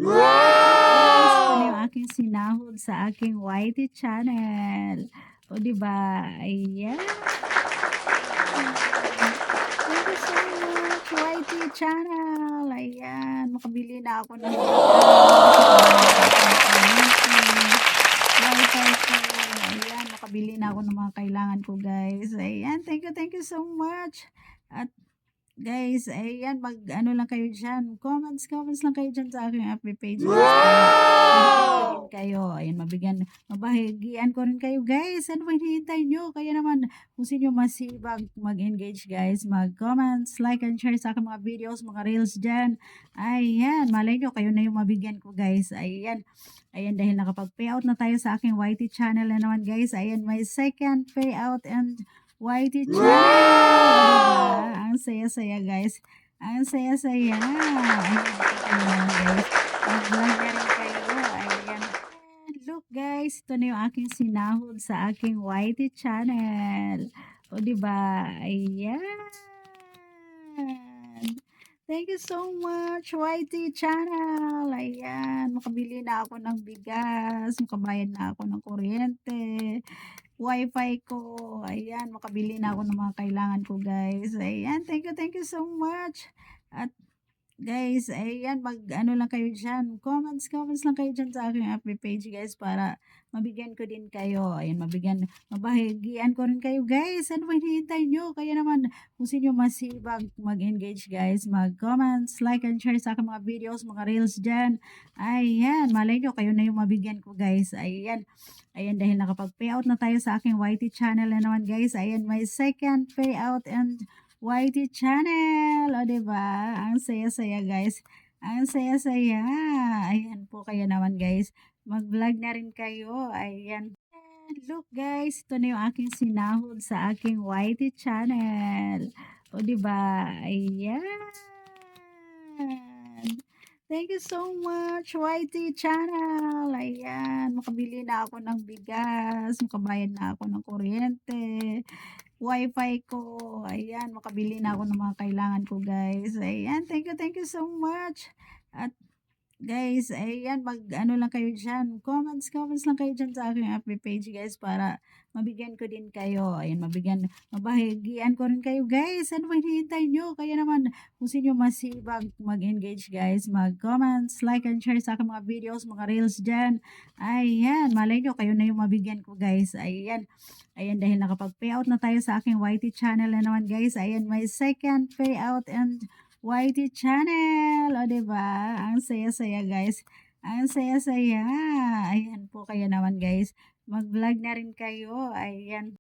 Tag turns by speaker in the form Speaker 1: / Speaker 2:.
Speaker 1: Guys, ito na yung
Speaker 2: Wow!
Speaker 1: aking sinahod sa aking YT channel. O, 'di ba? Ayan. Thank you so much, YT channel. Ayan, makabili na ako ng bigas, makabayad na ako ng kuryente, wifi ko. Ayan, makabili na ako ng mga kailangan ko, guys. Ayan, thank you so much. At guys, ayan, mag-ano lang kayo diyan, comments lang kayo diyan sa aking FB page, guys, para mabigyan ko din kayo. Ayan, mabahagian ko rin kayo, guys. Ano ba hinihintay niyo? Kaya naman, kung sino masibag mag-engage, guys, mag-comments, like, and share sa aking mga videos, mga reels diyan. Ayan, malay niyo, kayo na yung mabigyan ko, guys. Ayan. Ayan, dahil nakapag-payout na tayo sa aking YT channel na naman, guys. Ayan, may second payout and YT channel.
Speaker 2: Wow!
Speaker 1: Ang saya-saya, guys. Ang saya-saya. Ayan po kayo naman, guys. Mag-vlog na rin kayo. Ayan. Look, guys. Ito na yung aking sinahod sa aking YT channel. O, 'di ba? Ayan. Thank you so much, YT channel. Ayan, makabili na ako ng bigas, makabayad na ako ng kuryente, wifi ko. Ayan, makabili na ako ng mga kailangan ko, guys. Ayan, thank you so much. At guys, ayan, mag-ano lang kayo diyan, comments lang kayo diyan sa aking FB page, guys, para mabigyan ko din kayo. Ayan, mabahagian ko rin kayo, guys. Ano ba hinihintay niyo? Kaya naman, kung sino masibag mag-engage, guys, mag-comments, like, and share sa aking mga videos, mga reels diyan. Ayan, malay niyo, kayo na yung mabigyan ko, guys. Ayan. Ayan, dahil nakapag-payout na tayo sa aking YT channel na naman, guys. Ayan, may second payout and YT channel. O, 'di ba? Ang saya-saya, guys. Ang saya-saya. Ayan po kayo naman, guys. Mag-vlog na rin kayo. Ayan. Look, guys. Ito na yung aking sinahod sa aking YT channel. O, 'di ba? Ayan. Thank you so much, YT channel. Ayan, makabili na ako ng bigas, makabayad na ako ng kuryente, wifi ko. Ayan, makabili na ako ng mga kailangan ko, guys. Ayan, thank you so much. At guys, ayan, mag-ano lang kayo diyan, comments lang kayo diyan sa aking FB page, guys, para mabigyan ko din kayo. Ayan, mabahagian ko rin kayo, guys. Ano ba hinihintay niyo? Kaya naman, kung sino masibag mag-engage, guys, mag-comments, like, and share sa aking mga videos, mga reels diyan. Ayan, malay niyo, kayo na yung mabigyan ko, guys. Ayan. Ayan, dahil nakapag-payout na tayo sa aking YT channel na naman, guys. Ayan, may second payout and YT channel. O, 'di ba? Ang saya-saya, guys. Ang saya-saya. Ayan po kayo naman, guys. Mag-vlog na rin kayo. Ayan.